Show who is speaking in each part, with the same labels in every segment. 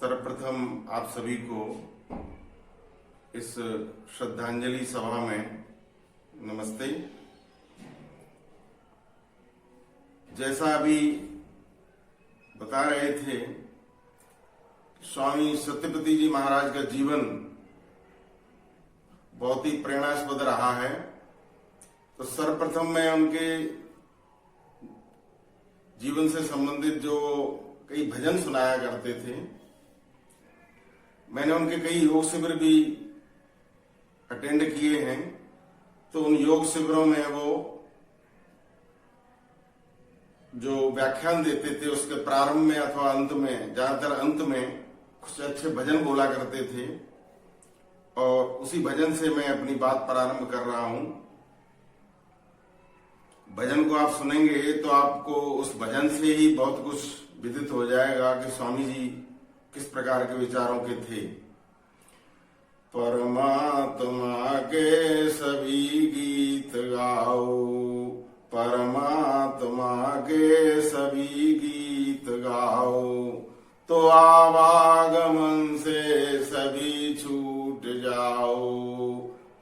Speaker 1: सर्वप्रथम आप सभी को इस श्रद्धांजलि सभा में नमस्ते। जैसा अभी बता रहे थे, स्वामी सत्यपति जी महाराज का जीवन बहुत ही प्रेरणास्पद रहा है। तो सर्वप्रथम मैं उनके जीवन से संबंधित जो कई भजन सुनाया करते थे, मैंने उनके कई योग शिविर भी अटेंड किए हैं। तो उन योग शिविरों में वो जो व्याख्यान देते थे उसके प्रारंभ में अथवा अंत में, ज्यादातर अंत में कुछ अच्छे भजन बोला करते थे और उसी भजन से मैं अपनी बात प्रारंभ कर रहा हूं। भजन को आप सुनेंगे तो आपको उस भजन से ही बहुत कुछ विदित हो जाएगा कि स्वामी जी किस प्रकार के विचारों के थे। परमात्मा के सभी गीत गाओ, परमात्मा के सभी गीत गाओ, तो आवागमन से सभी छूट जाओ।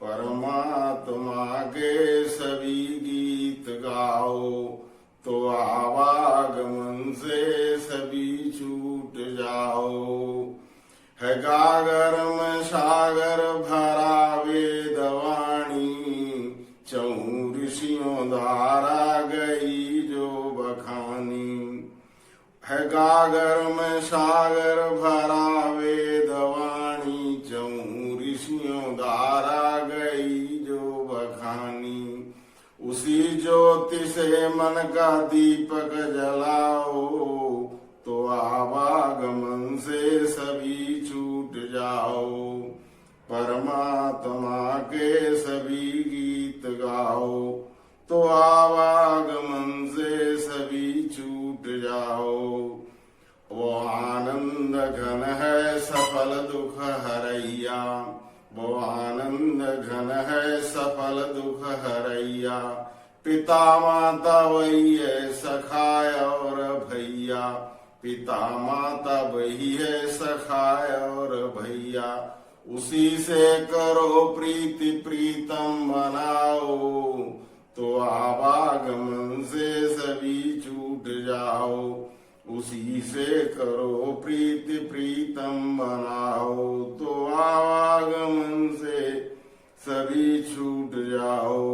Speaker 1: परमात्मा के सभी गीत गाओ, तो आवागमन से सभी छूट जाओ। है गागर में सागर भरा वेदवाणी, चौं ऋषियों द्वारा गई जो बखानी। है गागर में सागर भरा वेदवाणी, चौं ऋषियों द्वारा गई जो बखानी। उसी ज्योति से मन का दीपक जलाओ, तो आवागमन से सभी छूट जाओ। परमात्मा के सभी गीत गाओ, तो आवागमन से सभी छूट जाओ। वो आनंद घन है सफल दुख हरैया, वो आनंद घन है सफल दुख हरैया। पिता माता वही है सखाय और भैया, पिता माता वही है सखाय और भैया। उसी से करो प्रीति प्रीतम बनाओ, तो आवागमन से सभी छूट जाओ। उसी से करो प्रीति प्रीतम बनाओ, तो आवागमन से सभी छूट जाओ।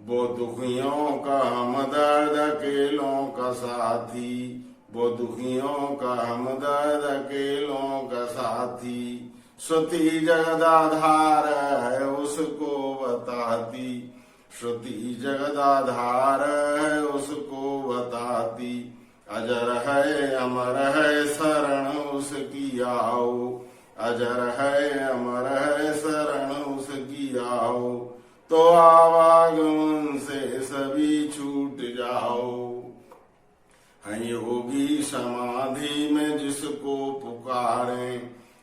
Speaker 1: वो दुखियों का हमदर्द अकेलों का साथी, वो दुखियों का हमदर्द अकेलों का साथी। श्रुति जगदाधार है उसको बताती, श्रुति जगदाधार है उसको बताती। अजर है अमर है शरण उसकी आओ, अजर है अमर है शरण उसकी आओ, तो आवागमन से सभी छूट जाओ। है योगी समाधि में जिसको पुकारे,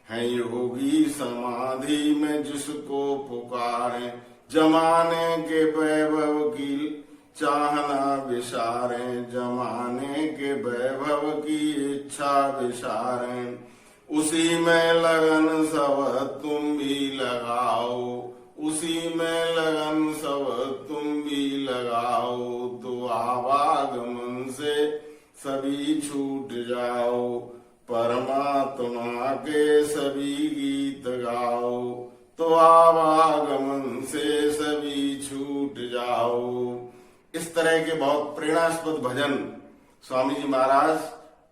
Speaker 1: है योगी समाधि में जिसको पुकारे। जमाने के वैभव की चाहना विसारे, जमाने के वैभव की इच्छा विसारे। उसी में लगन सब तुम भी लगाओ, उसी में लगन सब तुम भी लगाओ, तो आवागमन से सभी छूट जाओ। परमात्मा के सभी गीत गाओ, तो आवागमन से सभी छूट जाओ। इस तरह के बहुत प्रेरणास्पद भजन स्वामी जी महाराज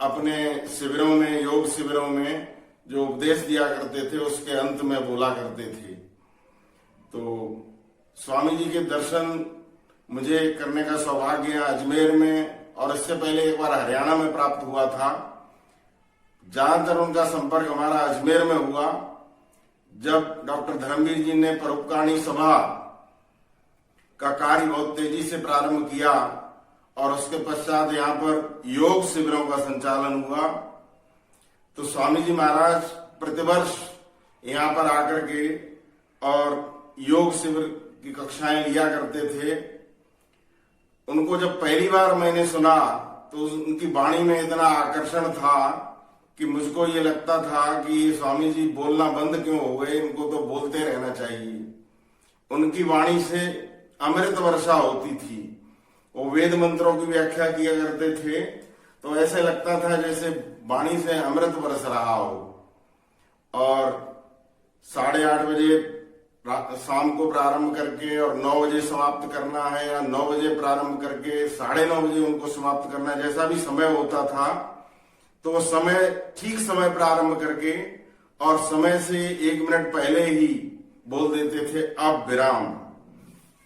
Speaker 1: अपने शिविरों में, योग शिविरों में जो उपदेश दिया करते थे उसके अंत में बोला करते थे। तो स्वामी जी के दर्शन मुझे करने का सौभाग्य अजमेर में और इससे पहले एक बार हरियाणा में प्राप्त हुआ था। ज्यादातर उनका संपर्क हमारा अजमेर में हुआ, जब डॉक्टर धर्मवीर जी ने परोपकारिणी सभा का कार्य बहुत तेजी से प्रारंभ किया और उसके पश्चात यहाँ पर योग शिविरों का संचालन हुआ। तो स्वामी जी महाराज प्रतिवर्ष यहाँ पर आकर के और योग शिविर की कक्षाएं लिया करते थे। उनको जब पहली बार मैंने सुना तो उनकी वाणी में इतना आकर्षण था कि मुझको ये लगता था कि ये स्वामी जी बोलना बंद क्यों हो गए, इनको तो बोलते रहना चाहिए। उनकी वाणी से अमृत वर्षा होती थी। वो वेद मंत्रों की व्याख्या किया करते थे तो ऐसे लगता था जैसे वाणी से अमृत बरस रहा हो। और 8:30 बजे शाम को प्रारंभ करके और 9 बजे समाप्त करना है, या 9 बजे प्रारंभ करके 9:30 बजे उनको समाप्त करना, जैसा भी समय होता था तो वो समय ठीक समय प्रारंभ करके और समय से 1 मिनट पहले ही बोल देते थे अब विराम।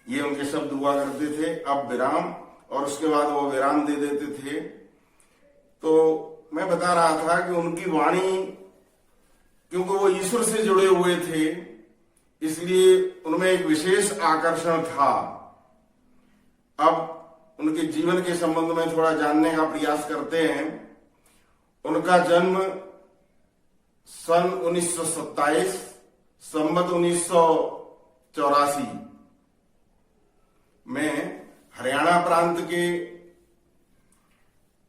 Speaker 1: ये उनके शब्द हुआ करते थे, अब विराम, और उसके बाद वो विराम दे देते थे। तो मैं बता रहा था कि उनकी वाणी, क्योंकि वो ईश्वर से जुड़े हुए थे, इसलिए उनमें एक विशेष आकर्षण था। अब उनके जीवन के संबंध में थोड़ा जानने का प्रयास करते हैं। उनका जन्म सन 1927 संवत 1984 में हरियाणा प्रांत के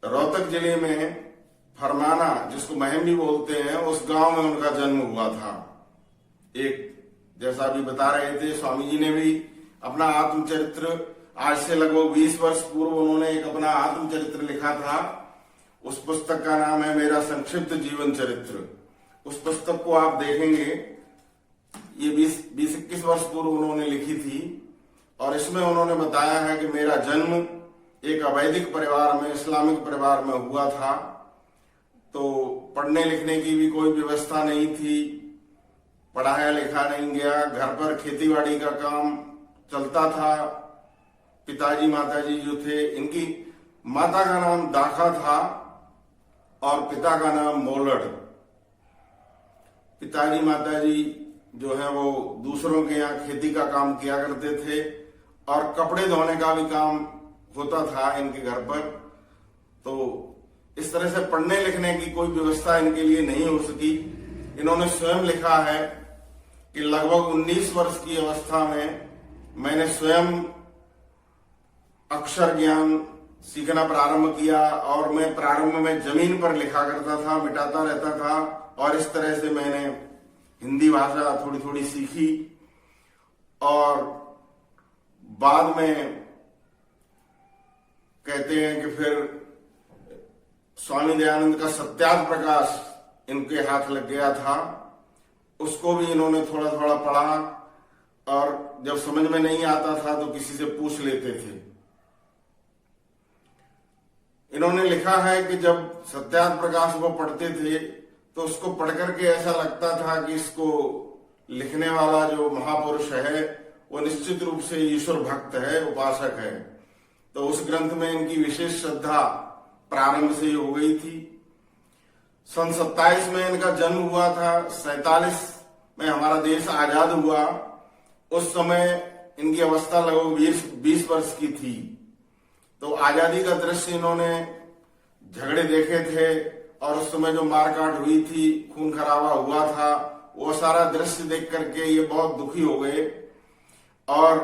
Speaker 1: रोहतक जिले में फरमाना, जिसको महम भी बोलते हैं, उस गांव में उनका जन्म हुआ था। एक जैसा भी बता रहे थे स्वामी जी ने भी अपना आत्मचरित्र, आज से लगभग 20 वर्ष पूर्व उन्होंने एक अपना आत्मचरित्र लिखा था। उस पुस्तक का नाम है मेरा संक्षिप्त जीवन चरित्र। उस पुस्तक को आप देखेंगे, ये 20-21 वर्ष पूर्व उन्होंने लिखी थी, और इसमें उन्होंने बताया है कि मेरा जन्म एक अवैदिक परिवार में, इस्लामिक परिवार में हुआ था। तो पढ़ने लिखने की भी कोई व्यवस्था नहीं थी, पढ़ाया लिखा नहीं गया, घर पर खेतीबाड़ी का काम चलता था। पिताजी माताजी जो थे, इनकी माता का नाम दाखा था और पिता का नाम मोलड़। पिताजी माताजी जो है वो दूसरों के यहाँ खेती का काम किया करते थे और कपड़े धोने का भी काम होता था इनके घर पर। तो इस तरह से पढ़ने लिखने की कोई व्यवस्था इनके लिए नहीं हो सकी। इन्होंने स्वयं लिखा है कि लगभग 19 वर्ष की अवस्था में मैंने स्वयं अक्षर ज्ञान सीखना प्रारंभ किया, और मैं प्रारंभ में जमीन पर लिखा करता था, मिटाता रहता था, और इस तरह से मैंने हिंदी भाषा थोड़ी थोड़ी सीखी। और बाद में कहते हैं कि फिर स्वामी दयानंद का सत्यार्थ प्रकाश इनके हाथ लग गया था, उसको भी इन्होंने थोड़ा थोड़ा पढ़ा, और जब समझ में नहीं आता था तो किसी से पूछ लेते थे। इन्होंने लिखा है कि जब सत्यार्थ प्रकाश वो पढ़ते थे तो उसको पढ़ करके ऐसा लगता था कि इसको लिखने वाला जो महापुरुष है वो निश्चित रूप से ईश्वर भक्त है, उपासक है। तो उस ग्रंथ में इनकी विशेष श्रद्धा प्रारंभ से ही हो गई थी। सन 27 में इनका जन्म हुआ था। 47 में हमारा देश आजाद हुआ। उस समय इनकी अवस्था लगभग 20 वर्ष की थी। तो आजादी का दृश्य इन्होंने झगड़े देखे थे, और उस समय जो मारकाट हुई थी, खून खराबा हुआ था, वो सारा दृश्य देख करके ये बहुत दुखी हो गए, और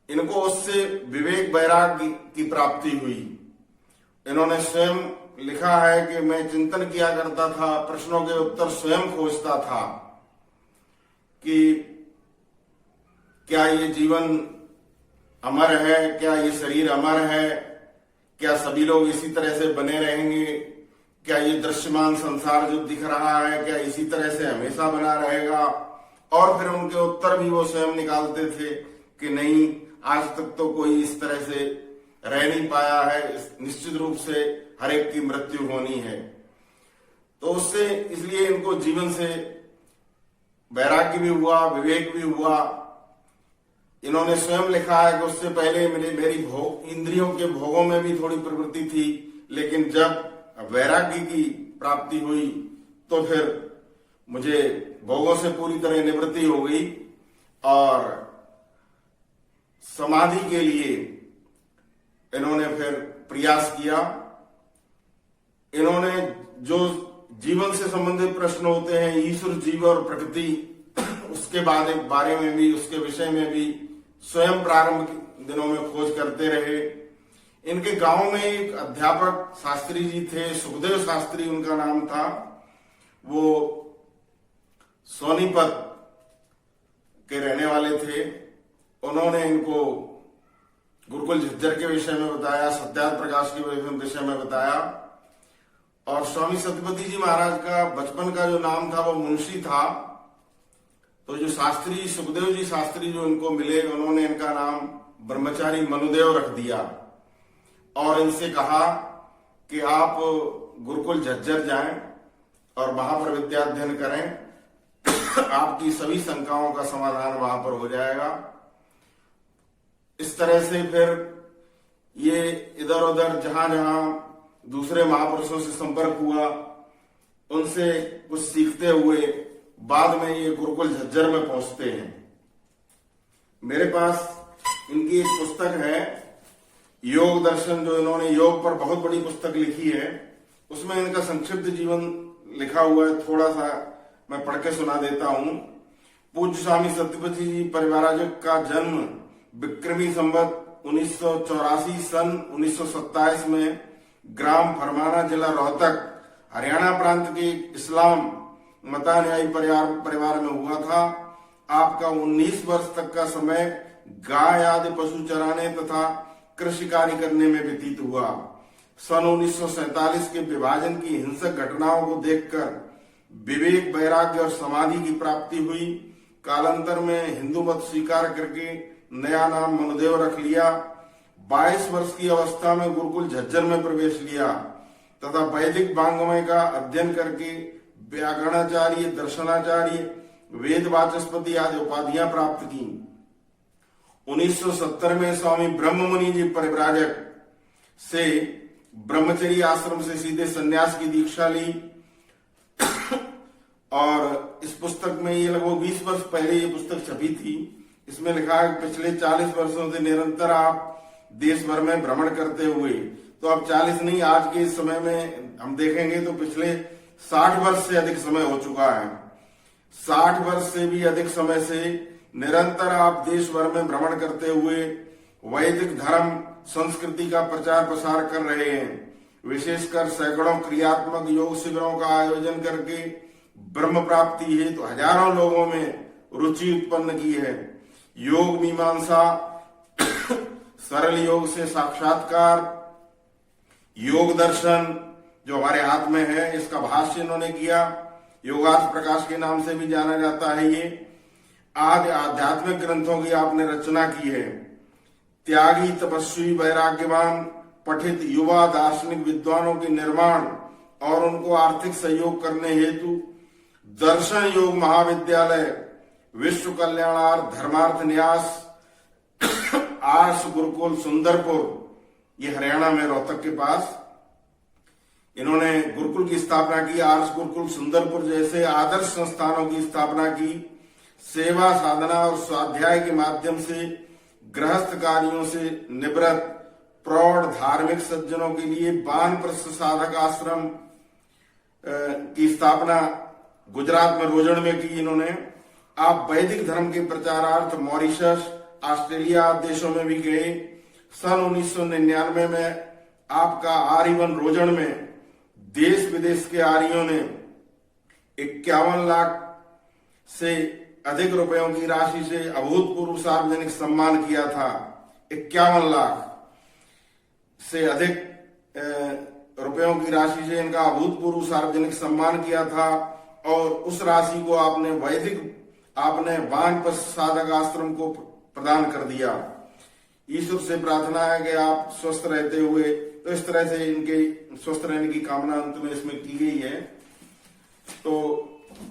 Speaker 1: इनको उससे विवेक वैराग्य की प्राप्ति हुई। इन्होंने स्वयं लिखा है कि मैं चिंतन किया करता था, प्रश्नों के उत्तर स्वयं खोजता था कि क्या ये जीवन अमर है, क्या ये शरीर अमर है, क्या सभी लोग इसी तरह से बने रहेंगे, क्या ये दृश्यमान संसार जो दिख रहा है क्या इसी तरह से हमेशा बना रहेगा। और फिर उनके उत्तर भी वो स्वयं निकालते थे कि नहीं, आज तक तो कोई इस तरह से रह नहीं पाया है, निश्चित रूप से हर एक की मृत्यु होनी है। तो उससे इसलिए इनको जीवन से वैराग्य भी हुआ, विवेक भी हुआ। इन्होंने स्वयं लिखा है कि उससे पहले मेरी इंद्रियों के भोगों में भी थोड़ी प्रवृत्ति थी, लेकिन जब वैराग्य की प्राप्ति हुई तो फिर मुझे भोगों से पूरी तरह निवृत्ति हो गई, और समाधि के लिए इन्होंने फिर प्रयास किया। इन्होंने जो जीवन से संबंधित प्रश्न होते हैं, ईश्वर, जीव और प्रकृति, उसके बारे में भी, उसके विषय में भी स्वयं प्रारंभ के दिनों में खोज करते रहे। इनके गांव में एक अध्यापक शास्त्री जी थे, सुखदेव शास्त्री उनका नाम था। वो सोनीपत के रहने वाले थे। उन्होंने इनको गुरुकुल झज्जर के विषय में बताया, सत्यार्थ प्रकाश के विषय में बताया। और स्वामी सत्यपति जी महाराज का बचपन का जो नाम था वो मुंशी था। तो जो शास्त्री सुखदेव जी शास्त्री जो इनको मिले, उन्होंने इनका नाम ब्रह्मचारी मनुदेव रख दिया और इनसे कहा कि आप गुरुकुल झज्जर जाएं और वहां पर विद्याध्ययन करें, आपकी सभी शंकाओं का समाधान वहां पर हो जाएगा। इस तरह से फिर ये इधर उधर जहां जहां दूसरे महापुरुषों से संपर्क हुआ, उनसे कुछ सीखते हुए बाद में ये गुरुकुल झज्जर में पहुंचते हैं। मेरे पास इनकी एक पुस्तक है योग दर्शन, जो इन्होंने योग पर बहुत बड़ी पुस्तक लिखी है। उसमें इनका संक्षिप्त जीवन लिखा हुआ है, थोड़ा सा मैं पढ़ के सुना देता हूं। पूज्य स्वामी सत्यपति जी परिवाराजक का जन्म विक्रमी संवत 1984 सन 1927 में ग्राम फरमाना, जिला रोहतक, हरियाणा प्रांत के इस्लाम मतानुयायी परिवार में हुआ था। आपका 19 वर्ष तक का समय गाय आदि पशु चराने तथा कृषि कार्य करने में व्यतीत हुआ। सन 1947 के विभाजन की हिंसक घटनाओं को देखकर विवेक, वैराग्य और समाधि की प्राप्ति हुई। कालांतर में हिंदू मत स्वीकार करके नया नाम मनुदेव रख लिया। 22 वर्ष की अवस्था में गुरुकुल झज्जर में प्रवेश लिया तथा वैदिक वांग्मय का अध्ययन करके व्याकरणाचार्य, दर्शनाचार्य, वेद वाचस्पति आदि उपाधियां प्राप्त की। 1970 में स्वामी ब्रह्ममुनि जी परिव्राजक से ब्रह्मचर्य आश्रम से सीधे संन्यास की दीक्षा ली। और इस पुस्तक में ये लगभग 20 वर्ष पहले ये पुस्तक छपी थी। इसमें लिखा है पिछले 40 वर्षों से निरंतर आप देश भर में भ्रमण करते हुए, तो अब 40 नहीं, आज के इस समय में हम देखेंगे तो पिछले 60 वर्ष से अधिक समय हो चुका है। 60 वर्ष से भी अधिक समय से निरंतर आप देश भर में भ्रमण करते हुए वैदिक धर्म संस्कृति का प्रचार प्रसार कर रहे हैं। विशेषकर सैकड़ों क्रियात्मक योग शिविरों का आयोजन करके ब्रह्म प्राप्ति हेतु हजारों लोगों में रुचि उत्पन्न की है। योग मीमांसा, सरल योग से साक्षात्कार, योग दर्शन जो हमारे हाथ में है, इसका भाष्य इन्होंने किया। योगार्थ प्रकाश के नाम से भी जाना जाता है। ये आदि आध्यात्मिक ग्रंथों की आपने रचना की है। त्यागी, तपस्वी, वैराग्यवान, पठित युवा दार्शनिक विद्वानों के निर्माण और उनको आर्थिक सहयोग करने हेतु दर्शन योग महाविद्यालय, विश्व कल्याणार्थ धर्मार्थ न्यास, आर्ष गुरुकुल सुंदरपुर, ये हरियाणा में रोहतक के पास इन्होंने गुरुकुल की स्थापना की। आर्ष गुरुकुल सुंदरपुर जैसे आदर्श संस्थानों की स्थापना की। सेवा, साधना और स्वाध्याय के माध्यम से गृहस्थ कार्यों से निवृत्त प्रौढ़ धार्मिक सज्जनों के लिए वानप्रस्थ साधक आश्रम की स्थापना गुजरात में रोजड़ में की इन्होंने। आप वैदिक धर्म के प्रचारार्थ मॉरिशस, ऑस्ट्रेलिया देशों में भी गए। सन 1999 में आपका आर्यवन रोजड़ में देश विदेश के आर्यों ने 51 लाख से अधिक रुपयों की राशि से अभूतपूर्व सार्वजनिक सम्मान किया था। 51 लाख से अधिक रुपयों की राशि से इनका अभूतपूर्व सार्वजनिक सम्मान किया था। और उस राशि को आपने वानप्रस्थ साधक आश्रम को प्रदान कर दिया। ईश्वर से प्रार्थना है कि आप स्वस्थ रहते हुए, तो इस तरह से इनके स्वस्थ रहने की कामना अंत में इसमें की गई है। तो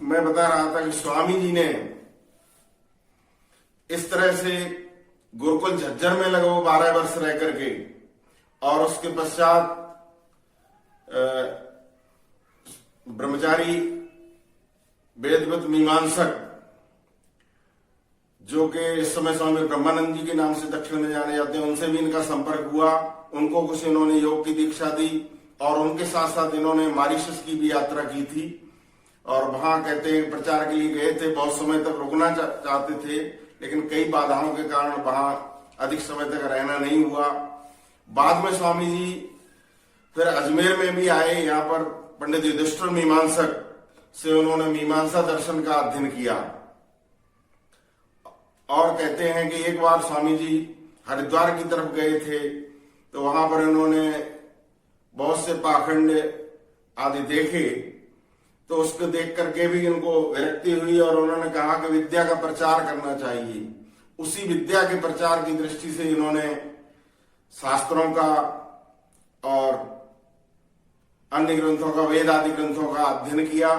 Speaker 1: मैं बता रहा था कि स्वामी जी ने इस तरह से गुरुकुल झज्जर में लगभग 12 वर्ष रह करके और उसके पश्चात ब्रह्मचारी वेदवत मीमांसक जो कि इस समय स्वामी ब्रह्मानंद जी के नाम से दक्षिण में जाने जाते हैं, उनसे भी इनका संपर्क हुआ। उनको कुछ इन्होंने योग की दीक्षा दी और उनके साथ साथ इन्होंने मॉरिशस की भी यात्रा की थी और वहां कहते हैं प्रचार के लिए गए थे। बहुत समय तक रुकना चाहते थे, लेकिन कई बाधाओं के कारण वहां अधिक समय तक रहना नहीं हुआ। बाद में स्वामी जी फिर अजमेर में भी आए। यहाँ पर पंडित युधिष्ठिर मीमांसक से उन्होंने मीमांसा दर्शन का अध्ययन किया। और कहते हैं कि एक बार स्वामी जी हरिद्वार की तरफ गए थे, तो वहां पर इन्होंने बहुत से पाखंड आदि देखे, तो उसको देख करके भी इनको विरक्ति हुई और उन्होंने कहा कि विद्या का प्रचार करना चाहिए। उसी विद्या के प्रचार की दृष्टि से इन्होंने शास्त्रों का और अन्य ग्रंथों का, वेद आदि ग्रंथों का अध्ययन किया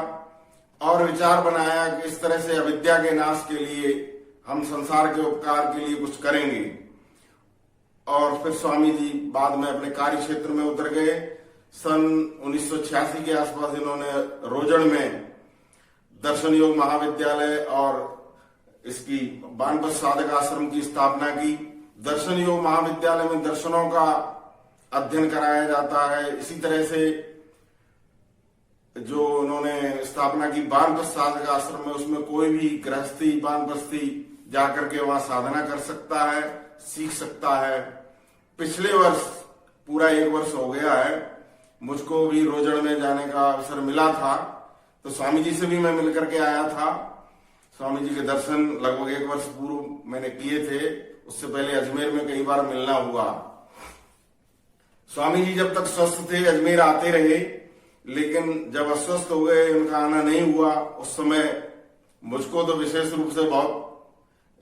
Speaker 1: और विचार बनाया कि इस तरह से अविद्या के नाश के लिए हम संसार के उपकार के लिए कुछ करेंगे। और फिर स्वामी जी बाद में अपने कार्य क्षेत्र में उतर गए। सन 1986 के आसपास इन्होंने रोजड़ में दर्शन योग महाविद्यालय और इसकी वानप्रस्थ साधक आश्रम की स्थापना की। दर्शन योग महाविद्यालय में दर्शनों का अध्ययन कराया जाता है। इसी तरह से जो उन्होंने स्थापना की वानप्रस्थ साधक आश्रम में, उसमें कोई भी गृहस्थी वानप्रस्थी जाकर के वहां साधना कर सकता है, सीख सकता है। पिछले वर्ष पूरा 1 वर्ष हो गया है, मुझको भी रोजड़ में जाने का अवसर मिला था, तो स्वामी जी से भी मैं मिलकर के आया था। स्वामी जी के दर्शन लगभग 1 वर्ष पूर्व मैंने किए थे। उससे पहले अजमेर में कई बार मिलना हुआ। स्वामी जी जब तक स्वस्थ थे अजमेर आते रहे, लेकिन जब अस्वस्थ हो गए, उनका आना नहीं हुआ, उस समय मुझको तो विशेष रूप से बहुत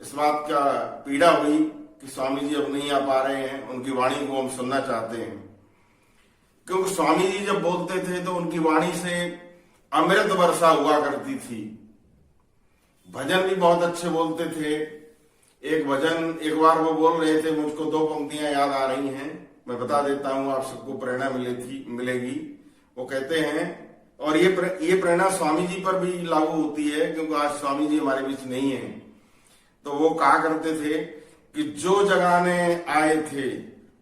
Speaker 1: इस बात का पीड़ा हुई कि स्वामी जी अब नहीं आ पा रहे हैं, उनकी वाणी को हम सुनना चाहते हैं। क्योंकि स्वामी जी जब बोलते थे तो उनकी वाणी से अमृत वर्षा हुआ करती थी। भजन भी बहुत अच्छे बोलते थे। एक भजन एक बार वो बोल रहे थे, मुझको 2 पंक्तियां याद आ रही हैं, मैं बता देता हूं, आप सबको प्रेरणा मिलेगी। वो कहते हैं, और ये प्रेरणा स्वामी जी पर भी लागू होती है, क्योंकि आज स्वामी जी हमारे बीच नहीं है। तो वो कहा करते थे कि जो जगाने आए थे,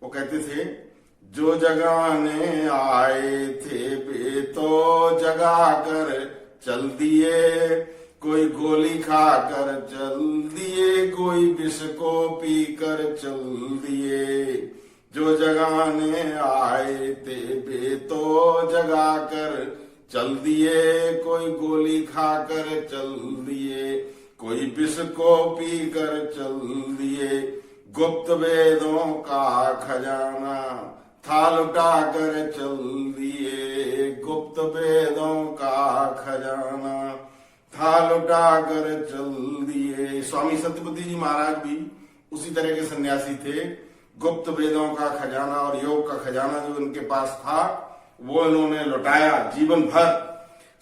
Speaker 1: वो कहते थे, जो जगाने आए थे वे तो जगा कर चल दिए, कोई गोली खाकर चल दिए, कोई विष को पीकर चल दिए। जो जगाने आए थे वे तो जगा कर चल दिए, कोई गोली खाकर चल दिए, कोई विष को पीकर चल दिए। गुप्त वेदों का खजाना था लुटा कर चल दिए, गुप्त वेदों का खजाना था लुटा कर चल दिए। स्वामी सत्यपति जी महाराज भी उसी तरह के सन्यासी थे। गुप्त वेदों का खजाना और योग का खजाना जो उनके पास था, वो इन्होंने लुटाया जीवन भर।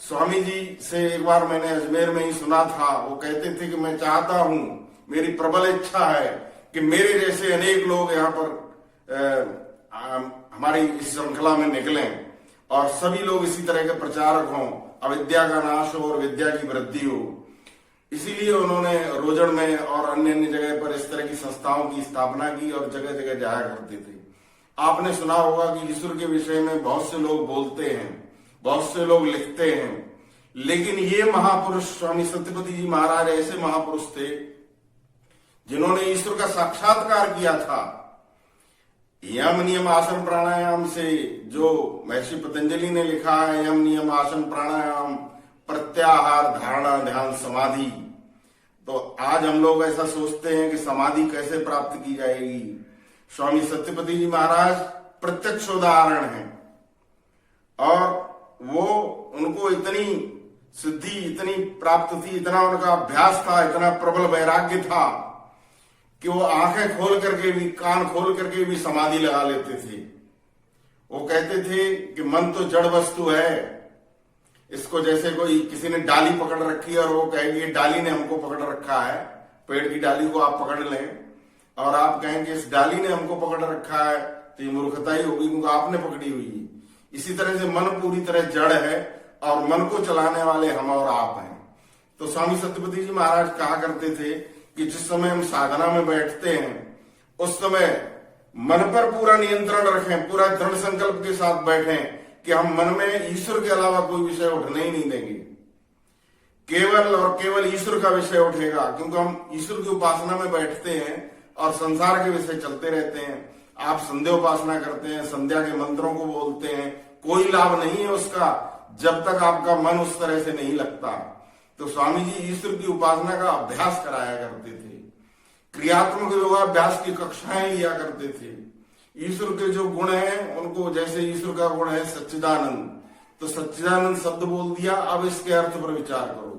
Speaker 1: स्वामी जी से एक बार मैंने अजमेर में ही सुना था, वो कहते थे कि मैं चाहता हूं, मेरी प्रबल इच्छा है कि मेरे जैसे अनेक लोग यहाँ पर हमारी इस श्रृंखला में निकलें और सभी लोग इसी तरह के प्रचारक हों, अविद्या का नाश हो और विद्या की वृद्धि हो। इसीलिए उन्होंने रोजड़ में और अन्य अन्य जगह पर इस तरह की संस्थाओं की स्थापना की और जगह जगह जाया करते थे। आपने सुना होगा कि ईश्वर के विषय में बहुत से लोग बोलते हैं, बहुत से लोग लिखते हैं, लेकिन ये महापुरुष स्वामी सत्यपति जी महाराज ऐसे महापुरुष थे जिन्होंने ईश्वर का साक्षात्कार किया था। यम नियम आसन प्राणायाम से, जो महर्षि पतंजलि ने लिखा है, यम नियम आसन प्राणायाम प्रत्याहार धारणा ध्यान समाधि। तो आज हम लोग ऐसा सोचते हैं कि समाधि कैसे प्राप्त की जाएगी। स्वामी सत्यपति जी महाराज प्रत्यक्ष उदाहरण हैं, और वो उनको इतनी सिद्धि इतनी प्राप्त थी, इतना उनका अभ्यास था, इतना प्रबल वैराग्य था कि वो आंखें खोल करके भी, कान खोल करके भी समाधि लगा लेते थे। वो कहते थे कि मन तो जड़ वस्तु है, इसको जैसे कोई किसी ने डाली पकड़ रखी है और वो कहेंगे डाली ने हमको पकड़ रखा है, पेड़ की डाली को आप पकड़ लें और आप कहेंगे इस डाली ने हमको पकड़ रखा है, तो ये मूर्खता ही होगी क्योंकि आपने पकड़ी हुई है। इसी तरह से मन पूरी तरह जड़ है और मन को चलाने वाले हम और आप हैं। तो स्वामी सत्यपति जी महाराज कहा करते थे कि जिस समय हम साधना में बैठते हैं उस समय मन पर पूरा नियंत्रण रखें, पूरा दृढ़ संकल्प के साथ बैठें कि हम मन में ईश्वर के अलावा कोई विषय उठने ही नहीं देंगे। केवल और केवल ईश्वर का विषय उठेगा, क्योंकि हम ईश्वर की उपासना में बैठते हैं और संसार के विषय चलते रहते हैं। आप संध्या उपासना करते हैं, संध्या के मंत्रों को बोलते हैं, कोई लाभ नहीं है उसका जब तक आपका मन उस तरह से नहीं लगता। तो स्वामी जी ईश्वर की उपासना का अभ्यास कराया करते थे, क्रियात्मक योगाभ्यास की कक्षाएं लिया करते थे। ईश्वर के जो गुण हैं उनको, जैसे ईश्वर का गुण है सच्चिदानंद, तो सच्चिदानंद शब्द बोल दिया, अब इसके अर्थ पर विचार करो।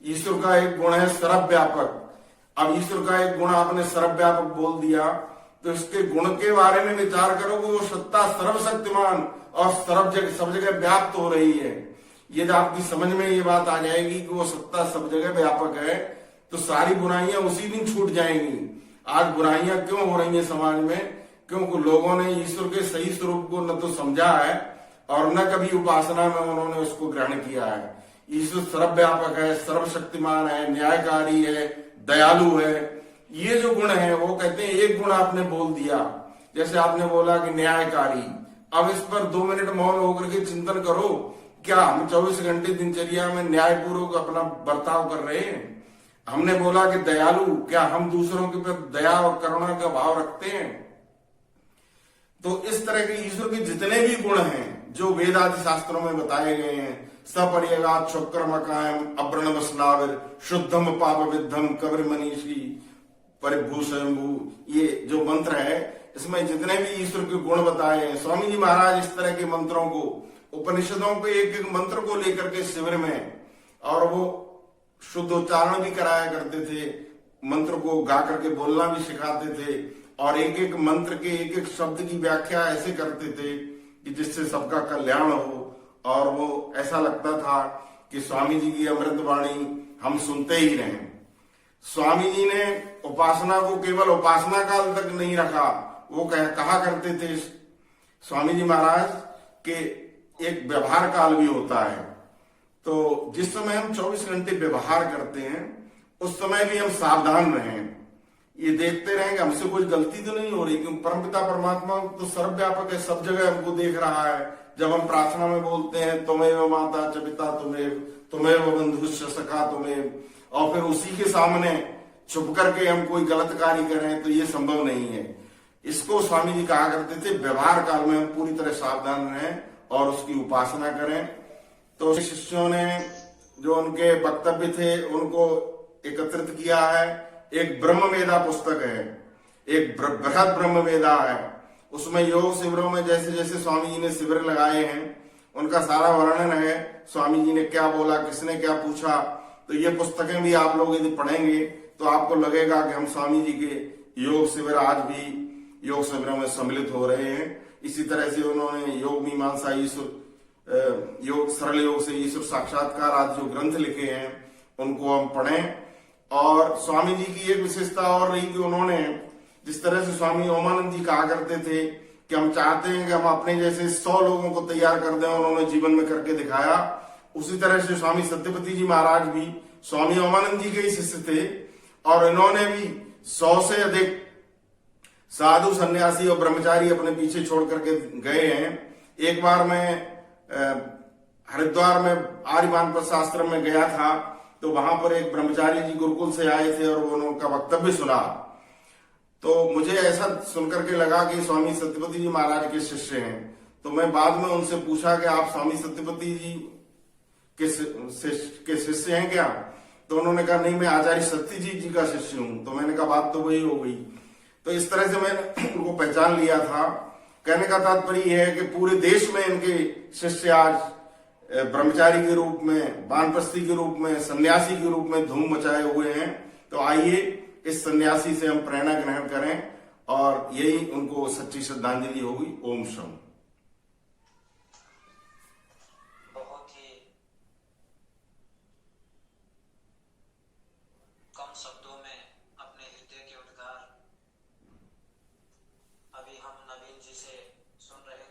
Speaker 1: ईश्वर का एक गुण है सर्वव्यापक, अब ईश्वर का एक गुण आपने सर्वव्यापक बोल दिया, तो इसके गुण के बारे में विचार करो कि वो सत्ता सर्वशक्तिमान और सब जगह व्याप्त हो रही है। ये जब आपकी समझ में ये बात आ जाएगी कि वो सत्ता सब जगह व्यापक है, तो सारी बुराइयां उसी दिन छूट जाएंगी। आज बुराइयां क्यों हो रही है समाज में? क्योंकि लोगों ने ईश्वर के सही स्वरूप को न तो समझा है और न कभी उपासना में उन्होंने उसको ग्रहण किया है। ईश्वर सर्वव्यापक है, सर्वशक्तिमान है, न्यायकारी है, दयालु है, ये जो गुण है वो कहते हैं एक गुण आपने बोल दिया, जैसे आपने बोला कि न्यायकारी। अब इस पर 2 मिनट मौन होकर के चिंतन करो, क्या हम 24 घंटे दिनचर्या में न्यायपूर्वक अपना बर्ताव कर रहे हैं? हमने बोला कि दयालु, क्या हम दूसरों के प्रति दया और करुणा का भाव रखते हैं? तो इस तरह के ईश्वर के जितने भी गुण हैं जो वेद आदि शास्त्रों में बताए गए हैं, सपर्यगात शुक्रमकायम अब्रणवस्नाविर शुद्धम पाप विद्धम कब्र मनीषी परिभू स्वयंभू, ये जो मंत्र है इसमें जितने भी ईश्वर के गुण बताए हैं, स्वामी जी महाराज इस तरह के मंत्रों को, उपनिषदों के एक एक मंत्र को लेकर के शिविर में, और वो शुद्ध उच्चारण भी कराया करते थे, मंत्र को गा करके बोलना भी सिखाते थे, और एक एक मंत्र के एक एक शब्द की व्याख्या ऐसे करते थे कि जिससे सबका कल्याण हो। और वो ऐसा लगता था कि स्वामी जी की अमृत वाणी हम सुनते ही रहें। स्वामी जी ने उपासना को केवल उपासना काल तक नहीं रखा, वो कहा करते थे स्वामी जी महाराज के एक व्यवहार काल भी होता है। तो जिस समय हम 24 घंटे व्यवहार करते हैं उस समय भी हम सावधान रहें, ये देखते रहें कि हमसे कुछ गलती तो नहीं हो रही, क्योंकि परमपिता परमात्मा तो सर्वव्यापक है, सब जगह हमको देख रहा है। जब हम प्रार्थना में बोलते हैं तुमेव माता च पिता तुमेव बंधुश्च सखा तुमेव, और फिर उसी के सामने छुप करके हम कोई गलत कार्य करें तो ये संभव नहीं है। इसको स्वामी जी कहा करते थे व्यवहार काल में हम पूरी तरह सावधान रहें और उसकी उपासना करें। तो शिष्यों ने जो उनके वक्तव्य थे उनको एकत्रित किया है। एक ब्रह्मवेदा पुस्तक है, एक बृहद ब्रह्मवेदा है, उसमें योग शिविरों में जैसे जैसे स्वामी जी ने शिविर लगाए हैं उनका सारा वर्णन है, स्वामी जी ने क्या बोला, किसने क्या पूछा। तो ये पुस्तकें भी आप लोग यदि पढ़ेंगे तो आपको लगेगा कि हम स्वामी जी के योग शिविर आज भी योग शिविरों में सम्मिलित हो रहे हैं। इसी तरह से उन्होंने योग मीमांसा ईश्वर योग सरल योग से ईश्वर साक्षात्कार आदि जो ग्रंथ लिखे हैं उनको हम पढ़ें। और स्वामी जी की एक विशेषता और रही कि उन्होंने जिस तरह से स्वामी ओमानंद जी कहा करते थे कि हम चाहते हैं कि हम अपने जैसे 100 लोगों को तैयार कर दें, उन्होंने जीवन में करके दिखाया। उसी तरह से स्वामी सत्यपति जी महाराज भी स्वामी ओमानंद जी के ही शिष्य थे और इन्होंने भी 100 से अधिक साधु सन्यासी और ब्रह्मचारी अपने पीछे छोड़ करके गए हैं। एक बार मैं हरिद्वार में आर्यमान शास्त्र में गया था, तो वहां पर एक ब्रह्मचारी जी गुरुकुल से आए थे और उनका वक्तव्य सुना। तो मुझे ऐसा सुनकर के लगा कि स्वामी सत्यपति जी महाराज के शिष्य हैं। तो मैं बाद में उनसे पूछा कि आप स्वामी सत्यपति जी के शिष्य हैं क्या? तो उन्होंने कहा नहीं, मैं आचार्य सत्यजीत जी का शिष्य हूं। तो मैंने कहा बात तो वही हो गई। तो इस तरह से मैंने उनको पहचान लिया था। कहने का तात्पर्य यह है कि पूरे देश में इनके शिष्य आज ब्रह्मचारी के रूप में, वानप्रस्थी के रूप में, सन्यासी के रूप में धूम मचाए हुए हैं। तो आइए इस सन्यासी से हम प्रेरणा ग्रहण करें और यही उनको सच्ची श्रद्धांजलि होगी। ओम शम।
Speaker 2: बहुत ही कम शब्दों में अपने हृदय के उद्गार अभी हम नवीन जी से सुन रहे